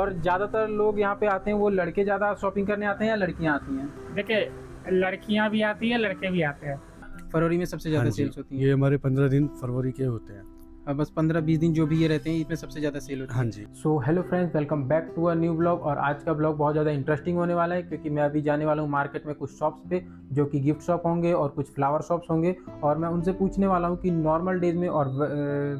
और ज़्यादातर लोग यहाँ पे आते हैं, वो लड़के ज़्यादा शॉपिंग करने आते हैं या लड़कियाँ आती हैं? देखिए, लड़कियां भी आती है, लड़के भी आते हैं। फरवरी में सबसे ज़्यादा हाँ जी, सेल्स होती हैं। ये हमारे 15 दिन फरवरी के होते हैं। बस 15-20 दिन जो भी ये रहते हैं, इसमें सबसे ज़्यादा सेल होती है। हाँ जी। So hello friends, welcome back to a new blog. और आज का ब्लॉग बहुत ज़्यादा इंटरेस्टिंग होने वाला है, क्योंकि मैं अभी जाने वाला हूँ मार्केट में कुछ शॉप्स पे, जो कि गिफ्ट शॉप होंगे और कुछ फ्लावर शॉप्स होंगे। और मैं उनसे पूछने वाला हूँ कि नॉर्मल डेज में और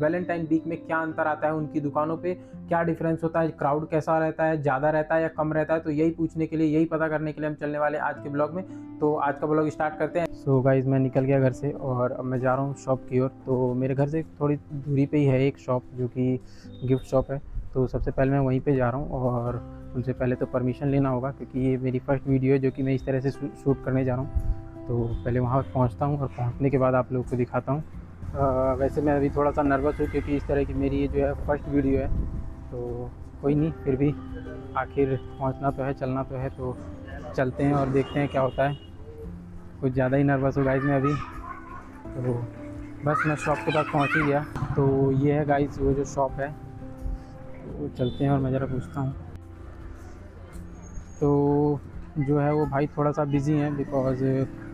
वैलेंटाइन वीक में क्या अंतर आता है, उनकी दुकानों पे क्या डिफरेंस होता है, क्राउड कैसा रहता है, ज़्यादा रहता है या कम रहता है। तो यही पूछने के लिए, यही पता करने के लिए हम चलने वाले हैं आज के ब्लॉग में। तो आज का ब्लॉग स्टार्ट करते हैं। सो गाइज, मैं निकल गया घर से और अब मैं जा रहा हूँ शॉप की ओर। तो मेरे घर से थोड़ी दूरी पे ही है एक शॉप, जो कि गिफ्ट शॉप है। तो सबसे पहले मैं वहीं पे जा रहा हूँ और उनसे पहले तो परमिशन लेना होगा, क्योंकि ये मेरी फर्स्ट वीडियो है जो कि मैं इस तरह से शूट करने जा रहा हूँ। तो पहले वहाँ पहुँचता हूँ और पहुँचने के बाद आप लोगों को दिखाता हूँ। वैसे मैं अभी थोड़ा सा नर्वस हूँ, क्योंकि इस तरह की मेरी ये जो है फर्स्ट वीडियो है। तो कोई नहीं, फिर भी आखिर पहुँचना तो है, चलना तो है, तो चलते हैं और देखते हैं क्या होता है। कुछ ज़्यादा ही नर्वस हूँ गाइज़ मैं अभी। तो बस मैं शॉप के पास पहुँच ही गया। तो ये है गाइज़ वो जो शॉप है। तो चलते हैं और मैं ज़रा पूछता हूँ। तो जो है वो भाई थोड़ा सा बिज़ी हैं, बिकॉज़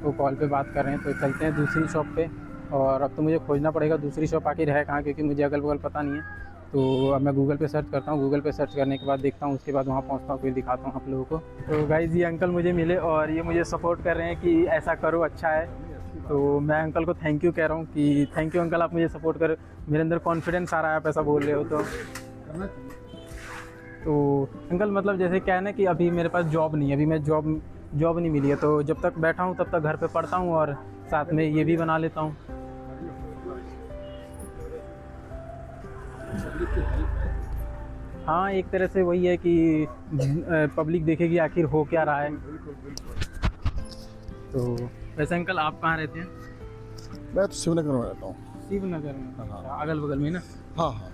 वो कॉल पे बात कर रहे हैं। तो चलते हैं दूसरी शॉप पे। और अब तो मुझे खोजना पड़ेगा दूसरी शॉप आखिर है कहाँ, क्योंकि मुझे अगल बगल पता नहीं है। तो अब मैं गूगल पे सर्च करता हूँ। गूगल पे सर्च करने के बाद देखता हूँ, उसके बाद वहाँ पहुँचता हूँ, फिर दिखाता हूँ आप लोगों को। तो गाइज़ ये अंकल मुझे मिले और ये मुझे सपोर्ट कर रहे हैं कि ऐसा करो, अच्छा है। तो मैं अंकल को थैंक यू कह रहा हूँ कि थैंक यू अंकल, आप मुझे सपोर्ट कर, मेरे अंदर कॉन्फिडेंस आ रहा है, आप ऐसा बोल रहे हो। तो अंकल मतलब जैसे क्या है ना कि अभी मेरे पास जॉब नहीं है, अभी मैं जॉब नहीं मिली है। तो जब तक बैठा हूँ तब तक घर पे पढ़ता हूँ और साथ में ये भी बना लेता हूँ। हाँ, एक तरह से वही है कि पब्लिक देखेगी आखिर हो क्या रहा है। तो वैसे अंकल आप कहाँ रहते हैं? मैं तो शिवनगर में रहता हूँ। शिवनगर में? हाँ। अगल बगल में ना? हाँ हाँ,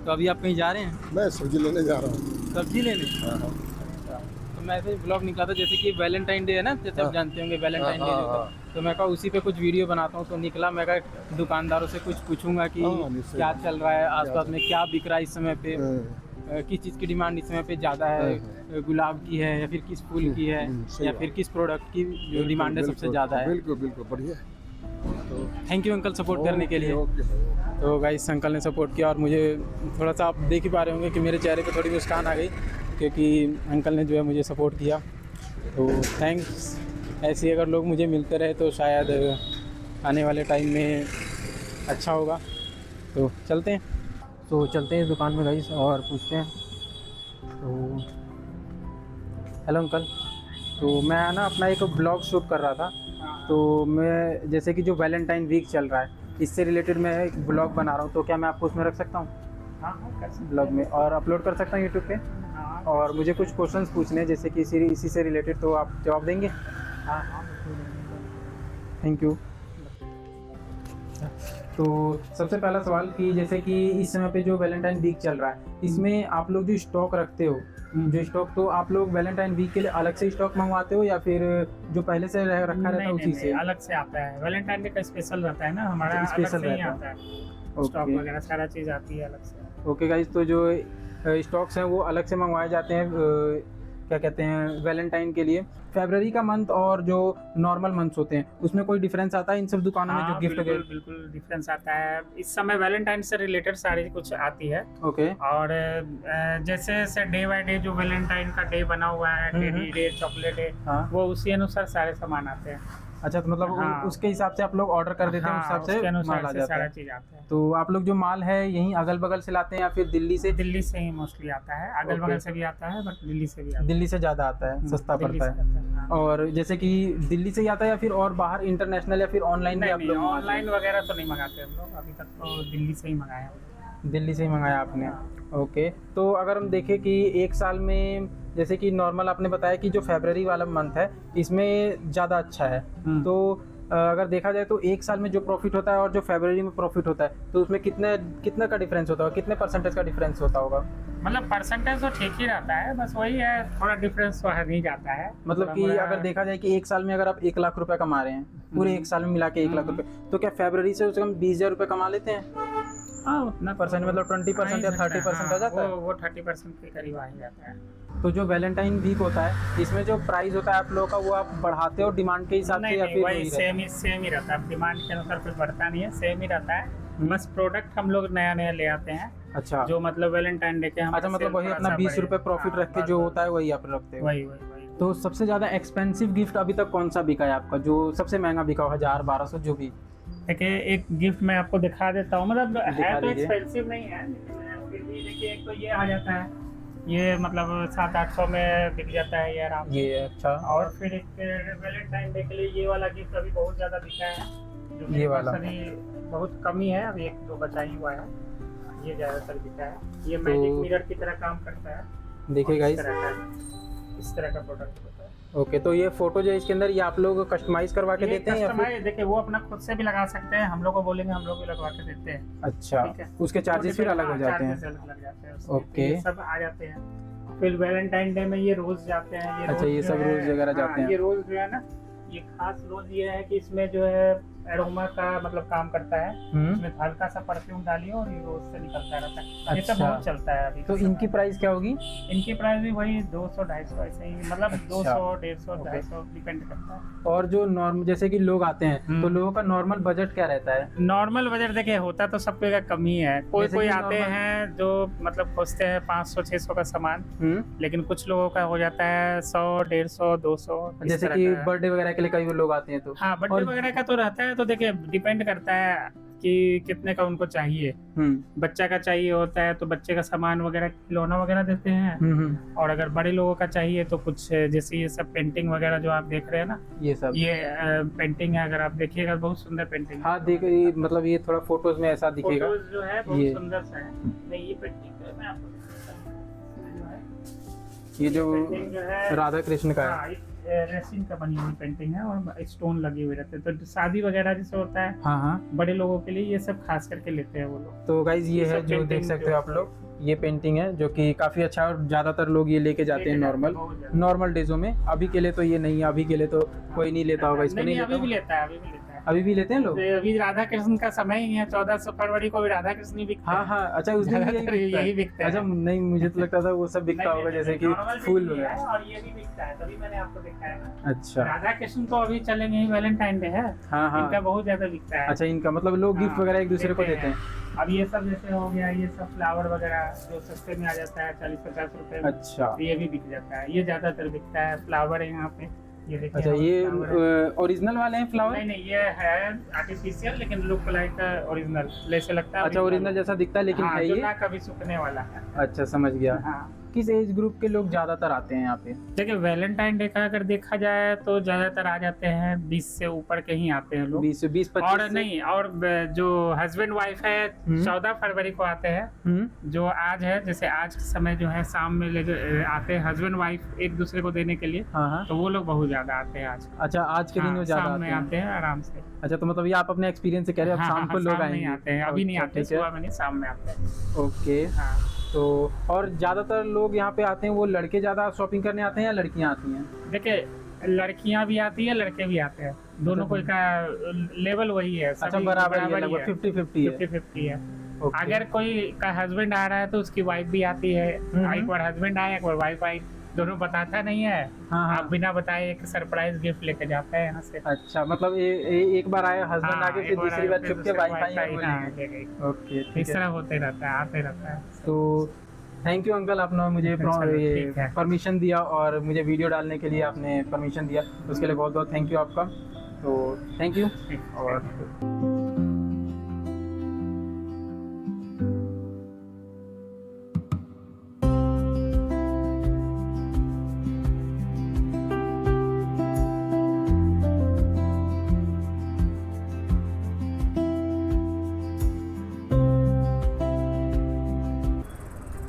तो अभी आप कहीं जा रहे हैं? मैं सब्जी लेने जा रहा हूँ। सब्जी लेने? हाँ हाँ। तो मैं ऐसे ब्लॉग निकला था, जैसे कि वैलेंटाइन डे है ना, जैसे आप जानते होंगे वैलेंटाइन डे हाँ। तो मैं कहा उसी पे कुछ वीडियो बनाता हूँ। तो निकला, मैं कहा दुकानदारों से कुछ पूछूंगा कि हाँ, निश्चय। क्या चल रहा है आसपास में, क्या बिक रहा है इस समय पे, किस चीज़ की डिमांड इस समय पे ज़्यादा है, गुलाब की है या फिर किस फूल की है, सही या बात। फिर किस प्रोडक्ट की जो डिमांड है सबसे ज़्यादा है। बिल्कुल बिल्कुल बढ़िया। तो थैंक यू अंकल सपोर्ट करने के लिए। ओके भाई। तो गाइस अंकल ने सपोर्ट किया और मुझे थोड़ा सा, आप देख ही पा रहे होंगे कि मेरे चेहरे पे थोड़ी मुस्कान आ गई, क्योंकि अंकल ने जो है मुझे सपोर्ट किया। तो थैंक्स। ऐसे ही अगर लोग मुझे मिलते रहे तो शायद आने वाले टाइम में अच्छा होगा। तो चलते हैं। तो चलते हैं इस दुकान में गाइस और पूछते हैं। तो हेलो अंकल, तो मैं ना अपना एक ब्लॉग शूट कर रहा था। तो मैं जैसे कि जो वैलेंटाइन वीक चल रहा है, इससे रिलेटेड मैं एक ब्लॉग बना रहा हूँ। तो क्या मैं आपको उसमें रख सकता हूँ ब्लॉग में और अपलोड कर सकता हूँ यूट्यूब पे? और मुझे कुछ क्वेश्चंस पूछने हैं जैसे कि इसी से रिलेटेड, तो आप जवाब देंगे? Thank you. तो सबसे पहला सवाल कि जैसे कि इस समय पे जो वैलेंटाइन वीक चल रहा है, इसमें आप लोग जो स्टॉक रखते हो, जो स्टॉक, तो आप लोग वैलेंटाइन वीक के लिए अलग से स्टॉक मंगवाते हो या फिर जो पहले से रखा रहता है उसी से? अलग से आता है। वैलेंटाइन डे का स्पेशल रहता है ना हमारा, अलग स्पेशल से ही रहता आता है। स्टॉक ओके वगैरह सारा चीज़ आती है अलग से। ओके गाइज, तो जो स्टॉक्स हैं वो अलग से मंगवाए जाते हैं, क्या कहते हैं, वैलेंटाइन के लिए। फरवरी का मंथ और जो नॉर्मल मंथ्स होते हैं, उसमें कोई डिफरेंस आता है इन सब दुकानों में जो गिफ्ट बिल्कुल बिल्कुल डिफरेंस आता है। इस समय वैलेंटाइन से रिलेटेड सारी कुछ आती है। ओके। और जैसे जैसे डे बाय डे जो वैलेंटाइन का डे बना हुआ है, टेडी डे, चॉकलेट डे, हाँ। वो उसी अनुसार सारे सामान आते हैं। अच्छा, तो मतलब हाँ। उसके हिसाब से आप लोग ऑर्डर कर देते हैं, उस हिसाब उसके से अनुसार माल आ से जाता सारा है। चीज आता है। तो आप लोग जो माल है यहीं अगल बगल से लाते हैं या फिर दिल्ली से? दिल्ली से ही मोस्टली आता है, अगल बगल से भी आता है, बट दिल्ली से भी आता है। दिल्ली से ज़्यादा आता है, सस्ता दिल्ली पड़ता से है। आता है, हाँ। और जैसे कि दिल्ली से ही आता है या फिर और बाहर इंटरनेशनल या फिर ऑनलाइन भी आप नहीं, लोग मंगाते ऑनलाइन वगैरह तो नहीं मंगाते हम लोग, अभी तक तो दिल्ली से ही मंगाया हम लोग। हैं? दिल्ली से ही मंगाया आपने? ओके। तो अगर हम देखें कि एक साल में, जैसे कि नॉर्मल आपने बताया कि जो फरवरी वाला मंथ है इसमें ज़्यादा अच्छा है, तो अगर देखा जाए तो एक साल में जो प्रॉफिट होता है और जो फरवरी में प्रॉफिट होता है, तो उसमें कितना का डिफरेंस होता होगा, कितने परसेंटेज का डिफरेंस होता होगा? मतलब परसेंटेज तो ठीक ही रहता है, बस वही है, थोड़ा डिफरेंस तो है, नहीं जाता है। मतलब कि अगर देखा जाए कि एक साल में अगर आप 1 लाख रुपए कमा रहे हैं, पूरे एक साल में मिला के 1 लाख रुपए, तो क्या फरवरी से उससे हम 20,000 रुपये कमा लेते हैं? हाँ उतना परसेंट मतलब 20% या 30% आ जाता है। वो 30% के करीब आ ही जाता है। तो जो वैलेंटाइन वीक होता है इसमें जो प्राइस होता है आप लोगों का वो आप बढ़ाते हो डिमांड के हिसाब से नहीं या नहीं, फिर वही वही रहता सेम ही रहता है, डिमांड के अनुसार कुछ बढ़ता नहीं है, सेम ही रहता है। बस प्रोडक्ट हम लोग नया नया ले आते हैं, है? अच्छा जो मतलब वैलेंटाइन डे के हम अच्छा, मतलब वही अपना 20 रुपए प्रॉफिट रख के जो होता है वही आप रखते हो। वही वही वही। तो सबसे ज्यादा एक्सपेंसिव गिफ्ट अभी तक कौन सा बिका है आपका, जो सबसे महंगा बिका हो, 1000-1200 जो भी? देखिए एक गिफ्ट मैं आपको दिखा देता हूँ, मतलब दिखा है तो दीजिए। एक्सपेंसिव नहीं है, लेकिन फिर भी देखिए एक तो ये आ जाता है, ये मतलब 700-800 में बिक जाता है ये आराम से। ये अच्छा, और फिर एक वैलेंटाइन डे के लिए ये वाला गिफ्ट अभी बहुत ज़्यादा बिका है, जो ये मेरे वाला? पास अभी बहुत कमी है, अभी 1-2 बचा ही हुआ है, ये ज़्यादातर बिका है। ये तो मैजिक मिरर की तरह काम करता है, देखिए और गाइस। इस तरह का प्रोडक्ट होता है। ओके, तो ये फोटो जो है इसके अंदर ये आप लोग कस्टमाइज करवा के ये देते हैं या फिर? कस्टमाइज देखिए वो अपना खुद से भी लगा सकते हैं, हम लोग को बोलेंगे हम लोग भी लगवा के देते हैं। अच्छा, ठीक है। उसके चार्जेस फिर अलग हो जाते हैं? चार्जेस अलग लग जाते हैं उसके। ओके। ये सब आ जाते हैं। फिर वैलेंटाइन डे में ये रोज जाते हैं, ये अच्छा, रोज ये जो सब है- रोज वगैरह जाते हैं। ये रोज जो है ना, ये खास रोज ये है कि इसमें जो है एरोमा का मतलब काम करता है, इसमें हल्का सा परफ्यूम डालिए और ये रोज से निकलता रहता है। ये सब अच्छा। बहुत चलता है अभी। तो इनकी प्राइस क्या होगी? इनकी प्राइस भी वही 200-250 ऐसे ही, मतलब अच्छा। 200, 150, 250 डिपेंड करता है। और जो नॉर्मल जैसे कि लोग आते हैं तो लोगों का नॉर्मल बजट क्या रहता है? नॉर्मल बजट देखिए होता तो सब का कम ही है, कोई जैसे कोई कि आते normal- हैं जो मतलब खोजते हैं 500-600 का सामान, लेकिन कुछ लोगों का हो जाता है 100-150, 200 इस जैसे तरह कि का है। बर्थडे वगैरह के लिए कई लोग आते हैं तो? हाँ बर्थडे और- वगैरह का तो रहता है, तो देखिए डिपेंड करता है कि कितने का उनको चाहिए। बच्चा का चाहिए होता है तो बच्चे का सामान वगैरह, खिलौना वगैरह देते हैं। और अगर बड़े लोगों का चाहिए तो कुछ जैसे ये सब पेंटिंग वगैरह जो आप देख रहे हैं ना, ये सब? ये पेंटिंग है, अगर आप देखिएगा बहुत सुंदर पेंटिंग है। हाँ देखिए, मतलब ये थोड़ा फोटोज में ऐसा दिखेगा। फोटोज जो है बहुत ये- सुंदर सा है। नहीं ये पेंटिंग है, मैं आपको दिखाता हूँ। इसमें जो है ये जो पेंटिंग जो है राधा कृष्ण का है। हाँ, रेसिन का बनी हुई पेंटिंग है और स्टोन लगे हुए रहते हैं, तो शादी वगैरह जैसे होता है हाँ हाँ। बड़े लोगों के लिए ये सब खास करके लेते हैं वो लोग। तो गाइज ये ये है सब जो painting देख सकते हो जो- आप लोग, ये पेंटिंग है जो कि काफी अच्छा है और ज्यादातर लोग ये लेके जाते हैं नॉर्मल डेजों में। अभी के लिए तो ये नहीं है, अभी के लिए तो कोई नहीं लेता होगा इसको। नहीं अभी भी लेता? लेता है, अभी भी लेता है। अभी भी लेते हैं लोग? तो अभी राधा कृष्ण का समय ही है, 14 फरवरी को भी राधा कृष्ण ही बिकते हाँ हैं। हाँ। अच्छा, उस दिन भी ज्यादातर यही यही बिकता बिकता है? है। अच्छा, नहीं मुझे तो लगता था वो सब बिकता होगा जैसे कि नॉर्मल फूल भी है वगैरह। और ये भी बिकता है, तभी मैंने आपको दिखाया ना। अच्छा। राधा कृष्ण तो अभी चलेंगे ही, वैलेंटाइन डे है, हाँ हाँ। इनका बहुत ज्यादा बिकता है। अच्छा, इनका मतलब लोग गिफ्ट हाँ, वगैरह एक दूसरे को देते देते हैं? अब ये सब जैसे हो गया, ये सब फ्लावर वगैरह जो सस्ते में आ जाता है 40-50 रुपए में, अच्छा तो ये भी बिक जाता है। ये ज्यादातर बिकता है। फ्लावर है यहाँ पे, ये देखिए। अच्छा, ये ओरिजिनल वाले हैं फ्लावर? नहीं नहीं, ये है आर्टिफिशियल, लेकिन लुक लाइक ओरिजिनल जैसे लगता है। अच्छा, ओरिजिनल जैसा दिखता है लेकिन हाँ, है जो ये? ना कभी सूखने वाला है। अच्छा, समझ गया। हाँ किस एज ग्रुप के लोग ज्यादातर आते हैं यहाँ पे? देखिए वैलेंटाइन डे का अगर देखा जाए तो ज्यादातर आ जाते हैं 20 से ऊपर के ही आते हैं लोग। 20-25 और नहीं, और जो हस्बैंड वाइफ है 14 फरवरी को आते हैं, जो आज है, जैसे आज के समय जो है शाम में ले आते हैं हस्बैंड वाइफ एक दूसरे को देने के लिए, हाँ हाँ। तो वो लोग बहुत ज्यादा आते हैं आज। अच्छा, आज के दिन हाँ, वो ज्यादा शाम आते में हैं? आते हैं आराम से। अच्छा, तो मतलब ये आप अपने एक्सपीरियंस से कह रहे हैं, अब हाँ, शाम को हाँ, लोग शाम में ही आएंगे? आते हैं, अभी नहीं अच्छा, आते, ठीक है। सुबह में नहीं, शाम में आते हैं। ओके। हाँ तो और ज्यादातर लोग यहाँ पे आते हैं, वो लड़के ज्यादा शॉपिंग करने आते हैं या लड़कियाँ आती हैं? देखिए लड़कियां भी आती है, लड़के भी आते हैं, दोनों को का लेवल वही है। अच्छा, बराबर ही है, लगभग 50-50 है। 50-50 है। ओके। अगर कोई का हस्बैंड आ रहा है तो उसकी वाइफ भी आती है, एक बार हस्बैंड आया, एक बार वाइफ आई, दोनों बताता नहीं है। हाँ हाँ। आप बिना बताए एक सरप्राइज गिफ्ट लेके जाते हैं यहाँ से। अच्छा, मतलब एक बार आए हस्बैंड हाँ, आके, एक फिर बार दूसरी आए, बार फिर छुप के दूसरी वाइफ wife आई आई, और हाँ, बोलेंगे। ले गई। ओके, इस ठीक है। तरह होते रहता है, आते रहता है। तो थैंक यू अंकल, आपने मुझे चलो, ये ठीक है। परमिशन दिया और मुझे वीडियो डालने के लिए आपने परमिशन दिया, उसके लिए बहुत बहुत थैंक यू आपका। तो थैंक यू। ठीक। और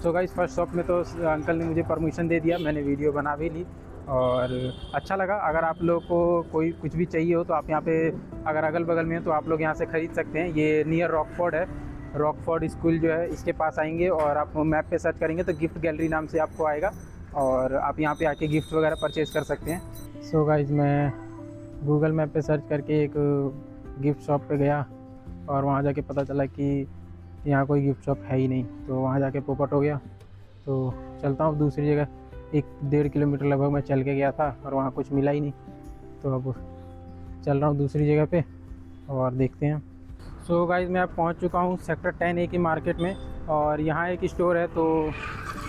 सो गाइस, फर्स्ट शॉप में तो अंकल ने मुझे परमिशन दे दिया, मैंने वीडियो बना भी ली और अच्छा लगा। अगर आप लोग को कोई कुछ भी चाहिए हो तो आप यहाँ पे अगर अगल बगल में हो तो आप लोग यहाँ से ख़रीद सकते हैं। ये नियर रॉकफोर्ड है, रॉकफोर्ड स्कूल जो है इसके पास आएंगे और आप मैप पे सर्च करेंगे तो गिफ्ट गैलरी नाम से आपको आएगा और आप यहाँ पे आके गिफ्ट वगैरह परचेज़ कर सकते हैं। सो गाइस, मैं गूगल मैप पे सर्च करके एक गिफ्ट शॉप पे गया और वहाँ जाके पता चला कि यहाँ कोई गिफ्ट शॉप है ही नहीं, तो वहाँ जाके पोपट हो गया। तो चलता हूँ दूसरी जगह। 1-1.5 किलोमीटर लगभग मैं चल के गया था और वहाँ कुछ मिला ही नहीं, तो अब चल रहा हूँ दूसरी जगह पे और देखते हैं। सो गाइस, मैं अब पहुँच चुका हूँ सेक्टर 10A की मार्केट में, और यहाँ एक स्टोर है, तो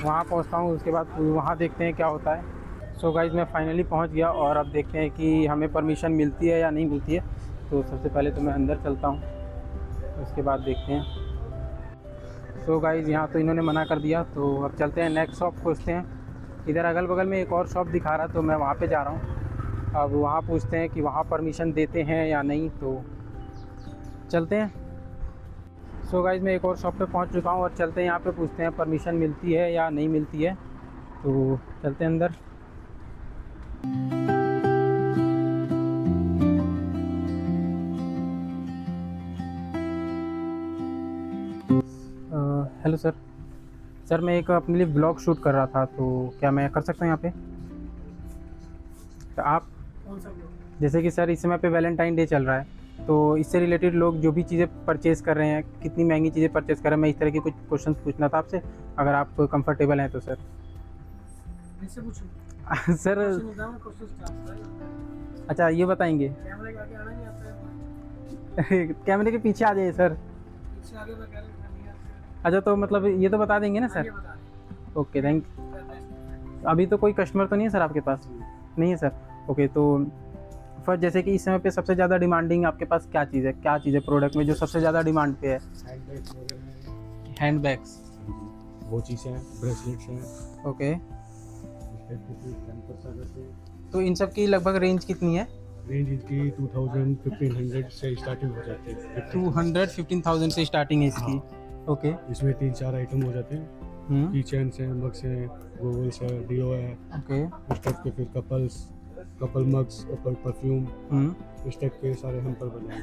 वहाँ पहुँचता हूँ। उसके बाद वहाँ देखते हैं क्या होता है। सो गाइस, मैं फाइनली पहुँच गया और अब देखते हैं कि हमें परमिशन मिलती है या नहीं मिलती है। तो सबसे पहले तो मैं अंदर चलता हूँ, उसके बाद देखते हैं। सो गाइस, यहाँ तो इन्होंने मना कर दिया, तो अब चलते हैं नेक्स्ट शॉप खोजते हैं। इधर अगल बगल में एक और शॉप दिखा रहा, तो मैं वहाँ पे जा रहा हूँ। अब वहाँ पूछते हैं कि वहाँ परमिशन देते हैं या नहीं, तो चलते हैं। सो गाइस, मैं एक और शॉप पे पहुँच चुका हूँ और चलते हैं यहाँ पे पूछते हैं परमिशन मिलती है या नहीं मिलती है। तो चलते हैं अंदर। हेलो सर, मैं एक अपने लिए ब्लॉग शूट कर रहा था, तो क्या मैं कर सकता हूँ यहाँ पे? तो आप जैसे कि सर इस समय पे वैलेंटाइन डे चल रहा है, तो इससे रिलेटेड लोग जो भी चीज़ें परचेज़ कर रहे हैं, कितनी महंगी चीज़ें परचेज़ कर रहे हैं, मैं इस तरह के कुछ क्वेश्चन पूछना था आपसे, अगर आप कंफर्टेबल हैं तो सर। सर अच्छा, ये बताएंगे। कैमरे के पीछे आ जाइए सर। अच्छा, तो मतलब ये तो बता देंगे ना सर? Okay, thank. अभी तो कोई कस्टमर तो नहीं है सर आपके पास? नहीं है सर। ओके, तो फर्स्ट जैसे कि इस समय पे सबसे ज़्यादा डिमांडिंग आपके पास क्या चीज़ है प्रोडक्ट में जो सबसे ज़्यादा डिमांड पे है? हैंड बैग्स, वो चीज़ें हैं, ब्रेसलेट्स हैं। ओके, तो इन सब की लगभग रेंज कितनी है? रेंज इनकी 2000-1500 से स्टार्टिंग हो जाती है। 200-15,000 से स्टार्टिंग है इसकी। ओके, इसमें 3-4 आइटम हो जाते हैं। की चैन्स हैं, मग्स हैं, गूगल्स है, डीओ है। ओके, इस टाइप के फिर कपल मग्स, कपल परफ्यूम, इस टाइप के सारे हेम्पर बने हैं।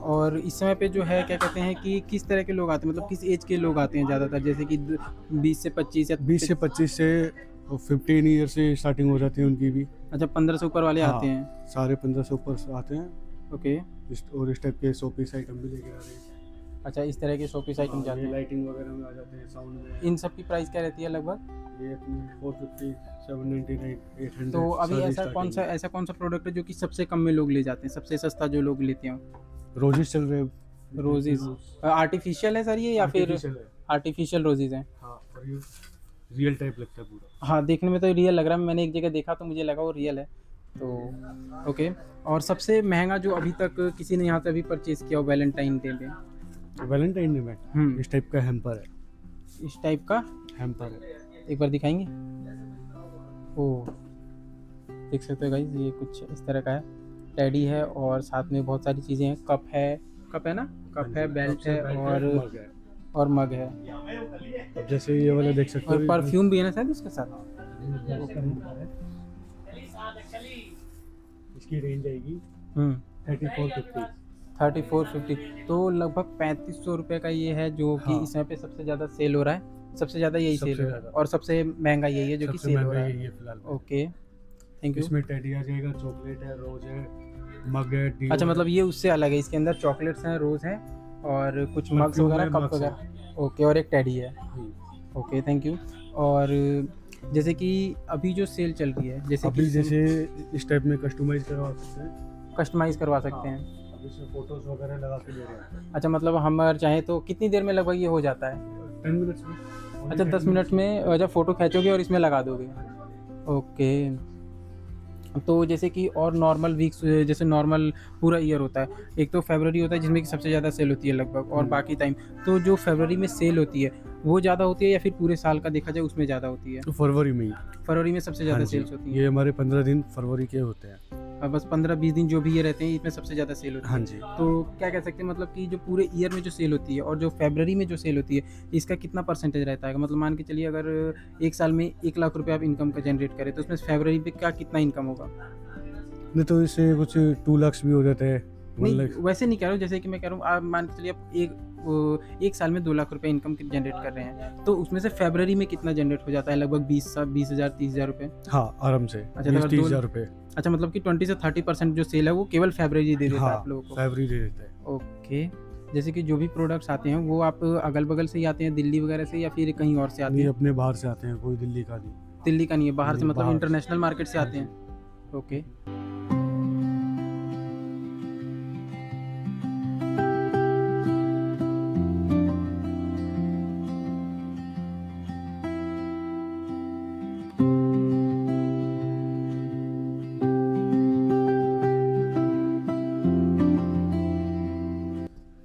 और इस समय पे जो है क्या कहते हैं कि किस तरह के लोग आते हैं, मतलब किस एज के लोग आते हैं ज़्यादातर, जैसे कि 20 से 25 या 20 से 25 से 15 ईयर से स्टार्टिंग हो जाती है उनकी भी। अच्छा, 15 से ऊपर वाले आते हैं? सारे 15 से ऊपर से आते हैं। ओके, और इस टाइप के शोपीस आइटम भी लेके आ रहे हैं। अच्छा, इस तरह के शोपीस आइटम जाते हैं। लाइटिंग वगैरह में आ जाते हैं, साउंड में। इन सब की प्राइस क्या रहती है लगभग? ये अपनी 450, 799, 800। तो अभी ऐसा कौन सा प्रोडक्ट है जो कि सबसे कम में लोग ले जाते हैं, सबसे सस्ता जो लोग लेते हैं? रोजेस चल रहे हैं। रोजेस आर्टिफिशियल है सर ये, या फिर आर्टिफिशियल रोजेस हैं? हाँ, और ये रियल टाइप लगता है पूरा। हाँ, देखने में तो रियल लग रहा है। मैंने एक जगह देखा तो मुझे लगा वो रियल है। तो ओके, और सबसे महंगा जो अभी तक किसी ने यहाँ से अभी परचेज किया हो वैलेंटाइन डे में? वैलेंटाइन डे में इस टाइप का हेम्पर है। इस टाइप का हेम्पर है। एक बार दिखाएंगे? ओह, देख सकते हो गाइस, ये कुछ इस तरह का है। टेडी है और साथ में बहुत सारी चीज़ें हैं। कप है ना? कप है, बेल्ट है और मग है। अब जैसे ये वाला देख सकते हो, और परफ्यूम भी है ना शायद इसके साथ? इसकी रेंज आएगी 3450। तो लगभग 3500 रुपये का ये है, जो कि इस समय पे सबसे ज़्यादा सेल हो रहा है। सबसे ज़्यादा यही सेल हो रहा है और सबसे महंगा यही है जो कि सेल हो रहा है। Okay, thank you. इसमें टेडी आ जाएगा, चॉकलेट है, रोज है, मग है, डीओ। अच्छा, मतलब ये उससे अलग है, इसके अंदर चॉकलेट्स हैं, रोज हैं और कुछ मग्स वगैरह, कप वगैरह। ओके, और एक टेडी है। Okay, thank you. और जैसे कि अभी जो सेल चल रही है, जैसे इस टाइप में कस्टमाइज करवा सकते हैं। कस्टमाइज करवा सकते हैं। अब इसमें फोटोज वगैरह लगा के दे रहे हैं। अच्छा, मतलब हम अगर चाहें तो कितनी देर में लगभग ये हो जाता है? 10 मिनट्स में। अच्छा, 10 मिनट में जब फ़ोटो खींचोगे और इसमें लगा दोगे? ओके, तो जैसे कि और नॉर्मल वीक्स, जैसे नॉर्मल पूरा ईयर होता है, एक तो फरवरी होता है जिसमें कि सबसे ज़्यादा सेल होती है लगभग, और बाकी टाइम तो जो फरवरी में सेल होती है वो ज़्यादा होती है या फिर पूरे साल का देखा जाए उसमें ज़्यादा होती है? तो फरवरी में ही। फरवरी में सबसे ज़्यादा सेल्स होती है। ये हमारे 15 दिन फरवरी के होते हैं। बस 15-20 दिन जो भी ये रहते हैं इसमें सबसे ज़्यादा सेल होती है। हाँ जी। तो क्या कह सकते हैं, मतलब कि जो पूरे ईयर में जो सेल होती है और जो फरवरी में जो सेल होती है, इसका कितना परसेंटेज रहता है? मतलब मान के चलिए अगर एक साल में 1 लाख रुपये आप इनकम का जनरेट करें तो उसमें फरवरी पे क्या कितना इनकम होगा? नहीं तो इससे कुछ 2 लाख भी हो जाते हैं। नहीं, वैसे नहीं कह रहा हूँ, जैसे कि मैं कह रहा हूँ आप मान के चलिए आप एक साल में 2 लाख रुपए इनकम जनरेट कर रहे हैं, तो उसमें से फरवरी में कितना जनरेट हो जाता है? लगभग 20,000 30,000 रुपये। हाँ, आराम से। अच्छा, 20-30,000 रुपये। अच्छा, मतलब कि 20 से 30% जो सेल है वो केवल फरवरी दे देता है आप लोगों को? फरवरी दे देता है। ओके, जैसे कि जो भी प्रोडक्ट्स आते हैं वो आप अगल बगल से ही आते हैं, दिल्ली वगैरह से, या फिर कहीं और से आते नहीं, हैं? अपने बाहर से आते हैं, कोई दिल्ली का नहीं। दिल्ली का नहीं है, बाहर से, नहीं, मतलब बाहर। इंटरनेशनल मार्केट से हाँ आते जी। हैं। ओके।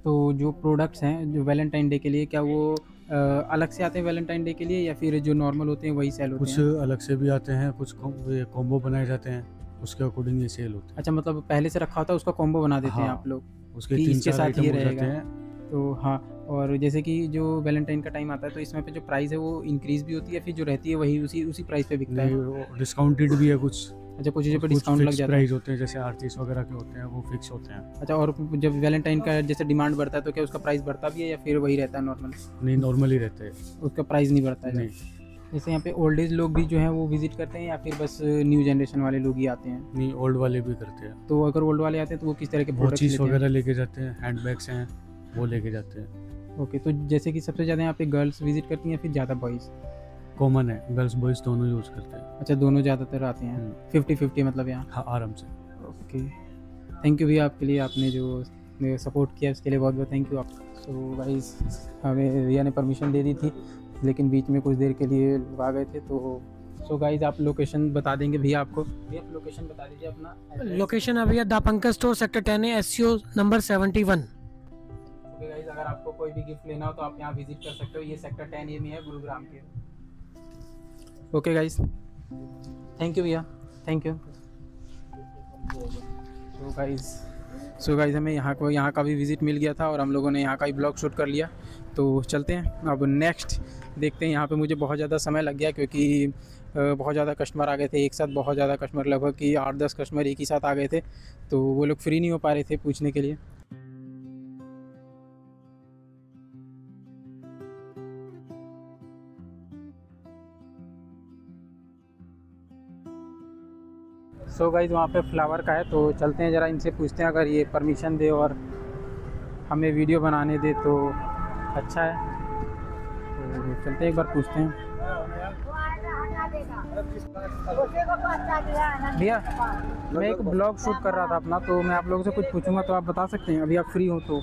तो जो प्रोडक्ट्स हैं जो वैलेंटाइन डे के लिए, क्या वो अलग से आते हैं वैलेंटाइन डे के लिए, या फिर जो नॉर्मल होते हैं वही सेल होते कुछ हैं? अलग से भी आते हैं, कुछ कॉम्बो बनाए जाते हैं, उसके अकॉर्डिंग ये सेल होते अच्छा, मतलब पहले से रखा होता है उसका कॉम्बो बना देते हैं हाँ। आप लोग? हैं। उसके कि 3 इसके 4 साथ आइटम ये हो जाते रहेगा। हैं। तो हाँ, और जैसे कि जो वैलेंटाइन का टाइम आता है तो इसमें पे जो प्राइस है वो इंक्रीज भी होती है, फिर जो रहती है वही उसी प्राइस पे बिकता है? नहीं, डिस्काउंटेड भी है कुछ। अच्छा, कुछ चीज़ों पे कुछ डिस्काउंट लग फिक्स जाता है? प्राइस होते हैं, जैसे आर्टिस्ट वगैरह के होते हैं, वो फिक्स होते हैं। अच्छा, और जब वैलेंटाइन का जैसे डिमांड बढ़ता है तो क्या उसका प्राइस बढ़ता भी है या फिर वही रहता है नॉर्मल? नहीं, नॉर्मल ही रहते हैं। उसका प्राइस नहीं बढ़ता है? नहीं, जैसे यहाँ पे ओल्ड एज लोग भी जो हैं वो विजिट करते हैं या फिर बस न्यू जनरेशन वाले लोग ही आते हैं? नहीं, ओल्ड वाले भी करते हैं। तो अगर ओल्ड वाले आते हैं तो वो किस तरह के वो प्रोडक्ट्स चीज़ लेते हैं? वगैरह लेके जाते हैं, हैंड बैग्स हैं, वो लेके जाते हैं। ओके, तो जैसे कि सबसे ज़्यादा यहाँ पे गर्ल्स विजिट करती हैं या फिर ज़्यादा बॉयज़? कॉमन है, गर्ल्स बॉयज़ दोनों यूज़ करते हैं। अच्छा, दोनों ज़्यादातर आते हैं? 50-50 मतलब यहाँ? हाँ, आराम से। ओके, थैंक यू भैया आपके लिए, आपने जो सपोर्ट किया उसके लिए बहुत बहुत थैंक यू आपका। सो गाइस, हमें भैया ने परमिशन दे दी थी लेकिन बीच में कुछ देर के लिए लोग आ गए थे, तो सो गाइस आप लोकेशन बता देंगे भैया आपको? भैया आप लोकेशन बता दीजिए अपना। लोकेशन है भैया द पंकज स्टोर, सेक्टर 10 है, SCO नंबर 71। ओके गाइस, अगर आपको कोई भी गिफ्ट लेना हो तो आप यहाँ विजिट कर सकते हो, ये सेक्टर 10A में है, गुरुग्राम के। ओके गाइस, थैंक यू भैया, थैंक यू। सो गाइस हमें यहाँ का भी विज़िट मिल गया था और हम लोगों ने यहाँ का ही ब्लॉग शूट कर लिया, तो चलते हैं अब नेक्स्ट देखते हैं। यहाँ पे मुझे बहुत ज़्यादा समय लग गया क्योंकि बहुत ज़्यादा कस्टमर आ गए थे एक साथ, बहुत ज़्यादा कस्टमर, लगभग कि 8-10 कस्टमर एक ही साथ आ गए थे, तो वो लोग फ्री नहीं हो पा रहे थे पूछने के लिए। सो गाइस वहाँ पे फ्लावर का है, तो चलते हैं ज़रा इनसे पूछते हैं, अगर ये परमिशन दे और हमें वीडियो बनाने दे तो अच्छा है। तो चलते हैं एक बार पूछते हैं। भैया मैं एक ब्लॉग शूट कर रहा था अपना, तो मैं आप लोगों से कुछ पूछूंगा तो आप बता सकते हैं अभी आप फ्री हो तो?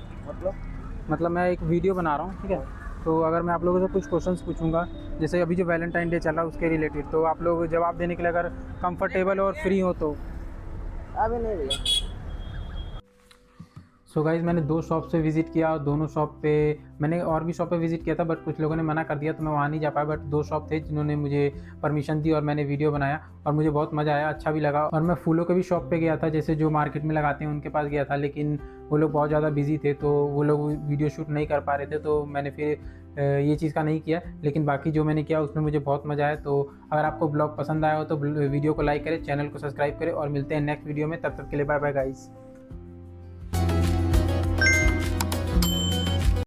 मतलब मैं एक वीडियो बना रहा हूँ, ठीक है, तो अगर मैं आप लोगों से कुछ क्वेश्चंस पूछूंगा जैसे अभी जो वैलेंटाइन डे चला उसके रिलेटेड, तो आप लोग जवाब देने के लिए अगर कंफर्टेबल और फ्री हो तो? अभी नहीं भैया। सो गाइज़ मैंने 2 शॉप से विज़िट किया और दोनों शॉप पे मैंने और भी शॉप पे विज़िट किया था बट कुछ लोगों ने मना कर दिया तो मैं वहाँ नहीं जा पाया, बट 2 शॉप थे जिन्होंने मुझे परमिशन दी और मैंने वीडियो बनाया और मुझे बहुत मज़ा आया, अच्छा भी लगा। और मैं फूलों के भी शॉप पे गया था, जैसे जो मार्केट में लगाते हैं उनके पास गया था, लेकिन वो लोग बहुत ज़्यादा बिजी थे तो वो लोग वीडियो शूट नहीं कर पा रहे थे, तो मैंने फिर ये चीज़ का नहीं किया। लेकिन बाकी जो मैंने किया उसमें मुझे बहुत मज़ा आया। तो अगर आपको ब्लॉग पसंद आया हो तो वीडियो को लाइक करें, चैनल को सब्सक्राइब करें और मिलते हैं नेक्स्ट वीडियो में। तब तक के लिए बाय बाय गाइस।